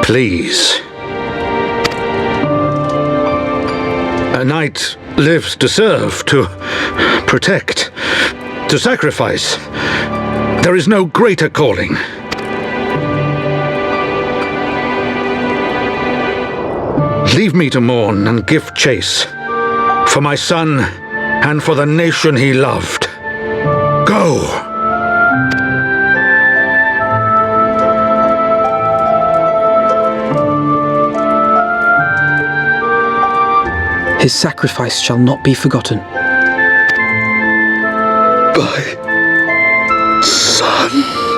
Please. A knight lives to serve, to protect, to sacrifice. There is no greater calling. Leave me to mourn and give chase, for my son and for the nation he loved. Go! His sacrifice shall not be forgotten. My son.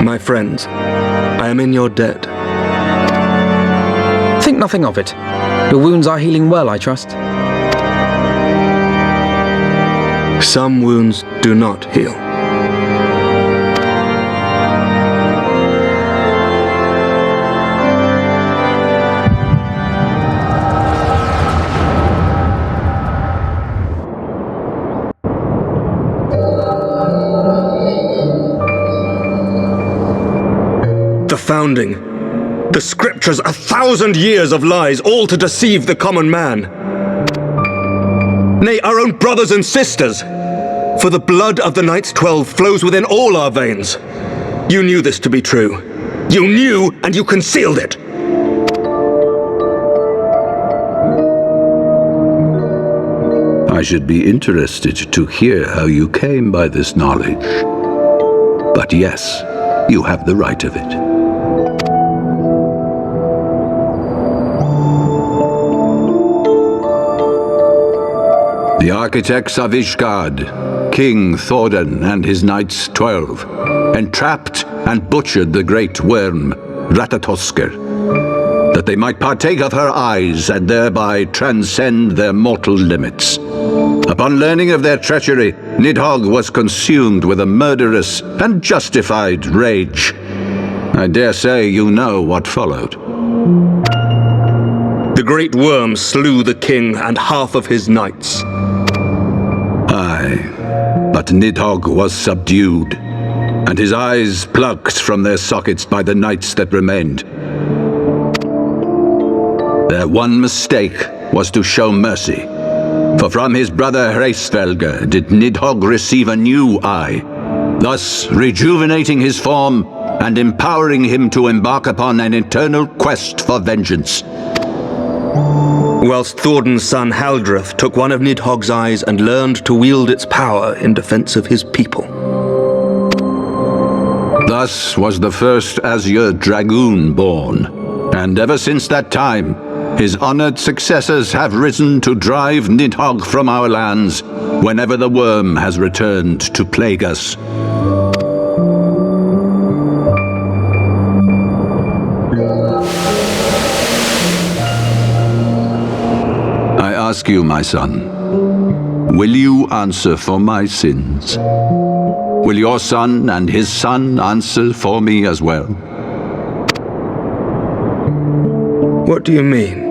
My friends, I am in your debt. Think nothing of it. Your wounds are healing well, I trust. Some wounds do not heal. The founding, the scriptures, 1,000 years of lies, all to deceive the common man. Nay, our own brothers and sisters. For the blood of the Knights 12 flows within all our veins. You knew this to be true. You knew, and you concealed it. I should be interested to hear how you came by this knowledge. But yes, you have the right of it. The architects of Ishgard, King Thordan and his Knights 12, entrapped and butchered the great worm, Ratatoskr, that they might partake of her eyes and thereby transcend their mortal limits. Upon learning of their treachery, Nidhogg was consumed with a murderous and justified rage. I dare say you know what followed. The great worm slew the king and half of his knights. Aye, but Nidhogg was subdued, and his eyes plucked from their sockets by the knights that remained. Their one mistake was to show mercy, for from his brother Hreisvelge did Nidhogg receive a new eye, thus rejuvenating his form and empowering him to embark upon an eternal quest for vengeance. Whilst Thorden's son Haldreth took one of Nidhogg's eyes and learned to wield its power in defense of his people. Thus was the first Azure Dragoon born, and ever since that time, his honored successors have risen to drive Nidhogg from our lands whenever the worm has returned to plague us. I ask you, my son, will you answer for my sins? Will your son and his son answer for me as well? What do you mean?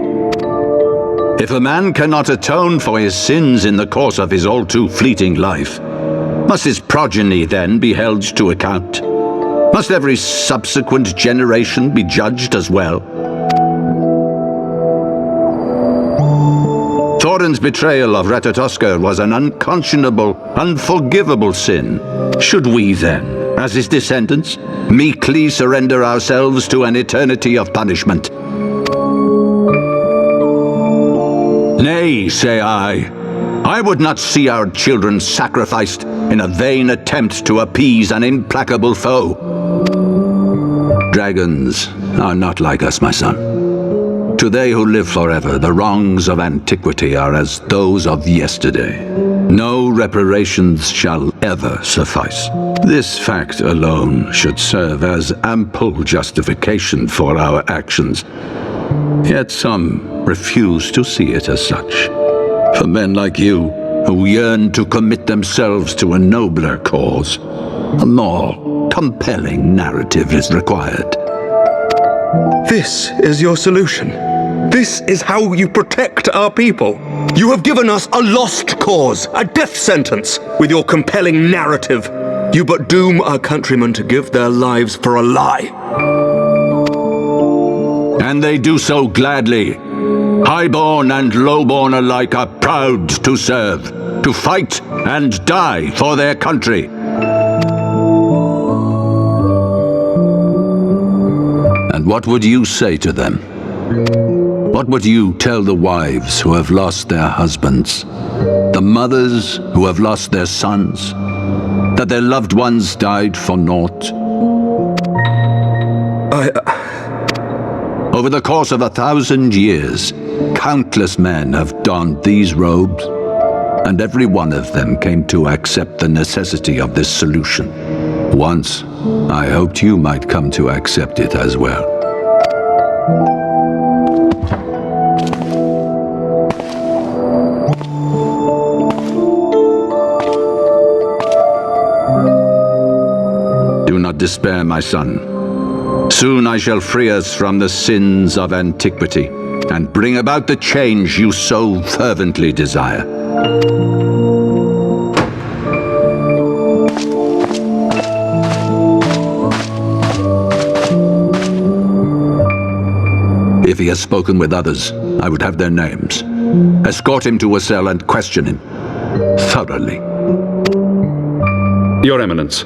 If a man cannot atone for his sins in the course of his all too fleeting life, must his progeny then be held to account? Must every subsequent generation be judged as well? Thorin's betrayal of Ratatoskr was an unconscionable, unforgivable sin. Should we then, as his descendants, meekly surrender ourselves to an eternity of punishment? Nay, say I. I would not see our children sacrificed in a vain attempt to appease an implacable foe. Dragons are not like us, my son. To they who live forever, the wrongs of antiquity are as those of yesterday. No reparations shall ever suffice. This fact alone should serve as ample justification for our actions. Yet some refuse to see it as such. For men like you, who yearn to commit themselves to a nobler cause, a more compelling narrative is required. This is your solution. This is how you protect our people. You have given us a lost cause, a death sentence. With your compelling narrative, you but doom our countrymen to give their lives for a lie. And they do so gladly. Highborn and lowborn alike are proud to serve, to fight and die for their country. And what would you say to them? What would you tell the wives who have lost their husbands? The mothers who have lost their sons? That their loved ones died for naught? Over the course of 1,000 years, countless men have donned these robes, and every one of them came to accept the necessity of this solution. Once, I hoped you might come to accept it as well. Do not despair, my son. Soon I shall free us from the sins of antiquity and bring about the change you so fervently desire. If he has spoken with others, I would have their names. Escort him to a cell and question him thoroughly. Your Eminence.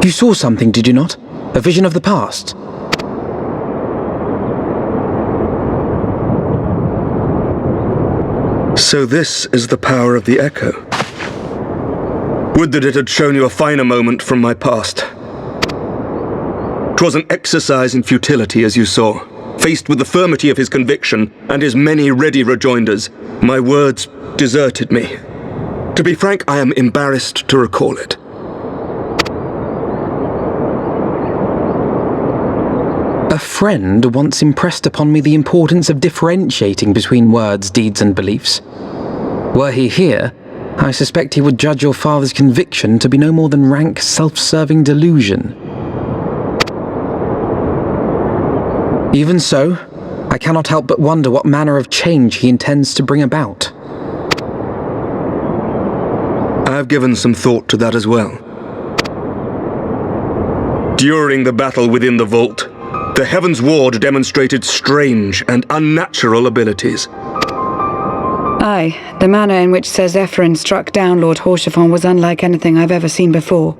You saw something, did you not? A vision of the past? So this is the power of the echo. Would that it had shown you a finer moment from my past. 'Twas an exercise in futility, as you saw. faced with the firmity of his conviction and his many ready rejoinders, my words deserted me. To be frank, I am embarrassed to recall it. A friend once impressed upon me the importance of differentiating between words, deeds, and beliefs. Were he here, I suspect he would judge your father's conviction to be no more than rank self-serving delusion. Even so, I cannot help but wonder what manner of change he intends to bring about. I have given some thought to that as well. During the battle within the vault, the Heaven's Ward demonstrated strange and unnatural abilities. Aye, the manner in which Sir Zephyrin struck down Lord Haurchefant was unlike anything I've ever seen before.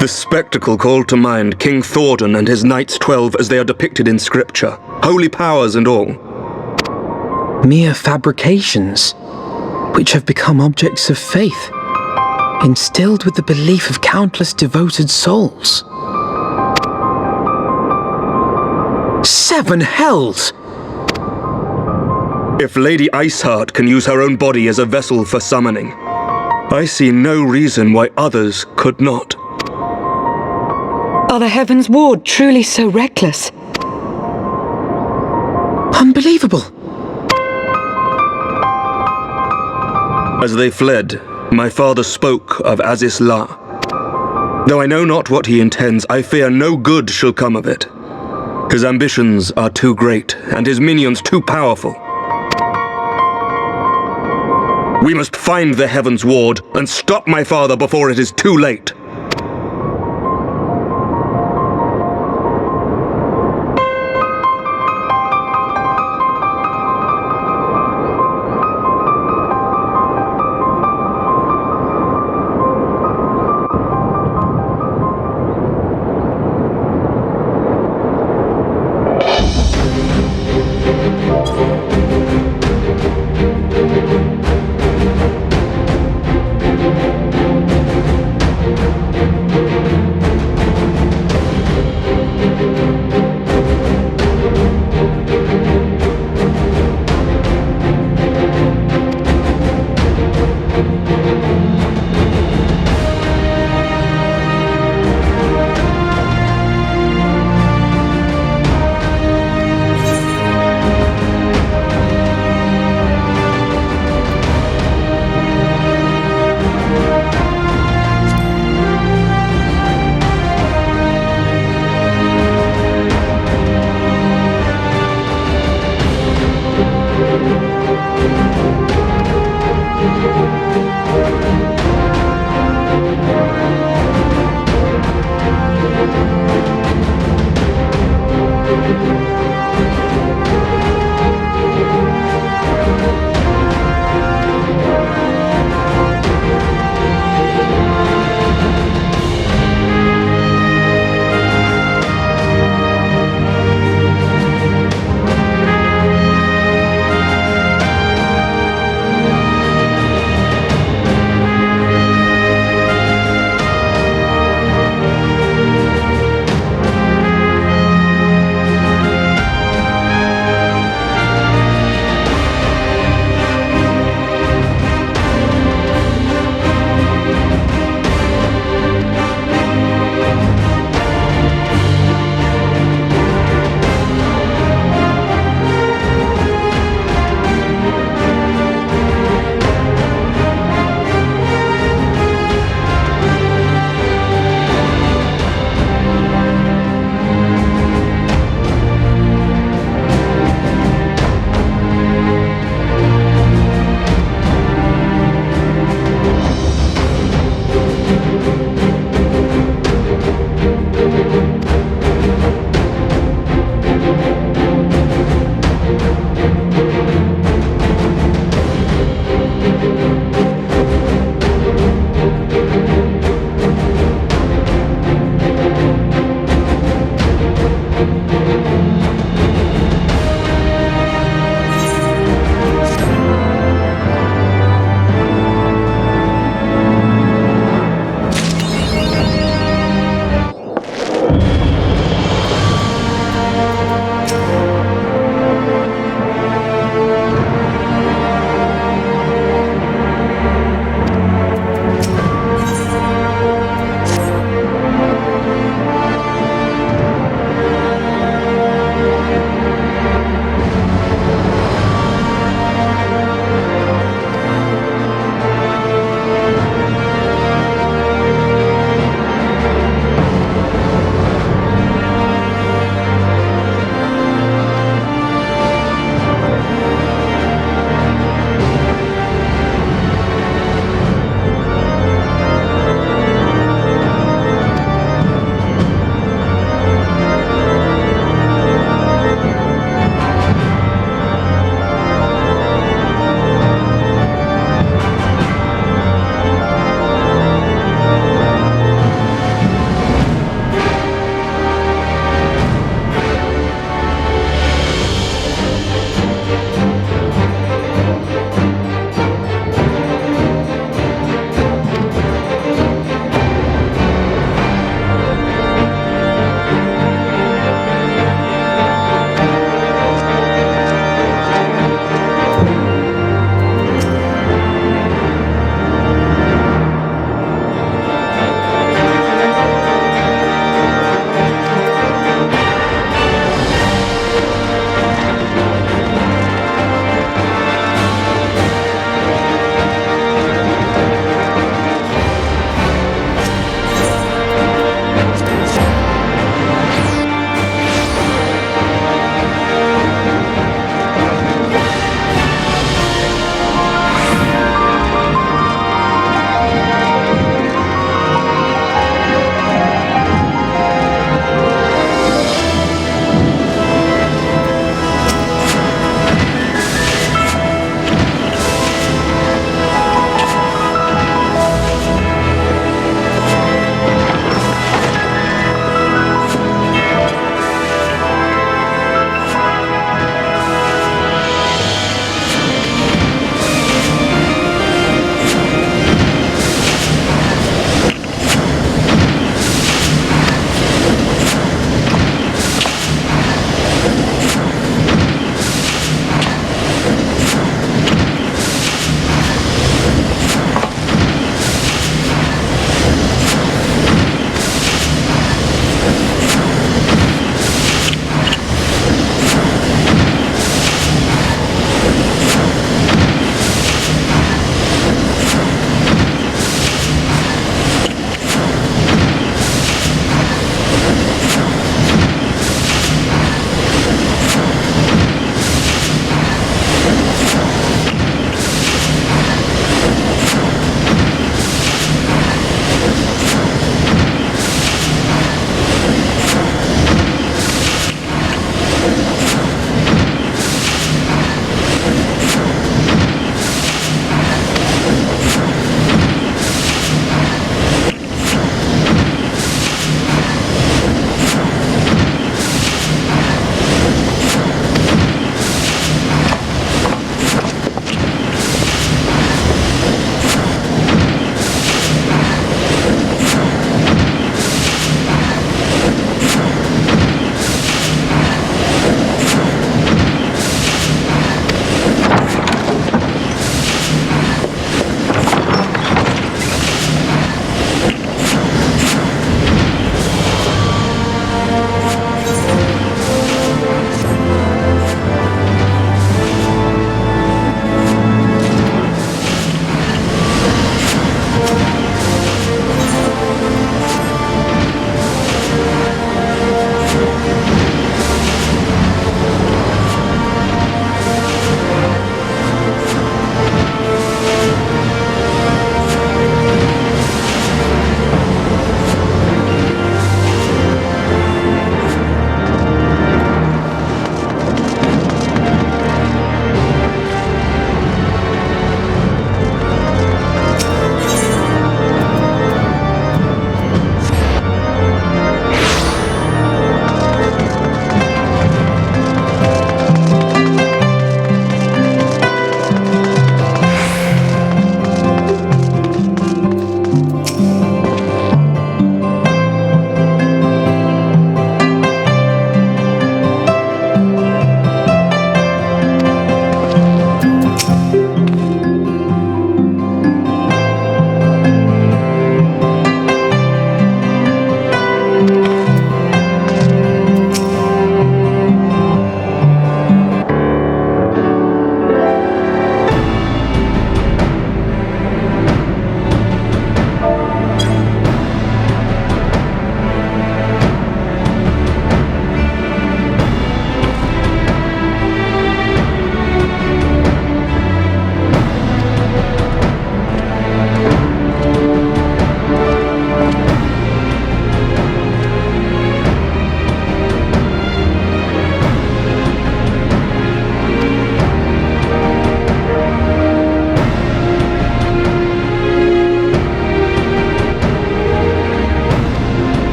The spectacle called to mind King Thordan and his Knights 12 as they are depicted in scripture, holy powers and all. Mere fabrications, which have become objects of faith, instilled with the belief of countless devoted souls. 7 hells! If Lady Iceheart can use her own body as a vessel for summoning, I see no reason why others could not. Are the Heaven's Ward truly so reckless? Unbelievable! As they fled, my father spoke of Aziz La. Though I know not what he intends, I fear no good shall come of it. His ambitions are too great, and his minions too powerful. We must find the Heaven's Ward and stop my father before it is too late.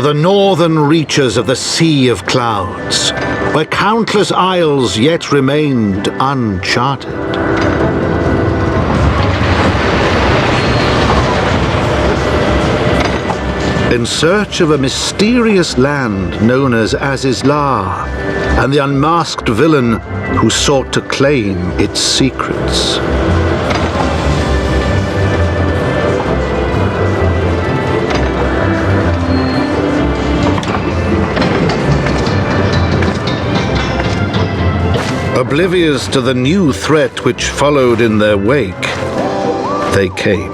the northern reaches of the Sea of Clouds, where countless isles yet remained uncharted. In search of a mysterious land known as Azizlar, and the unmasked villain who sought to claim its secrets. Oblivious to the new threat which followed in their wake, they came.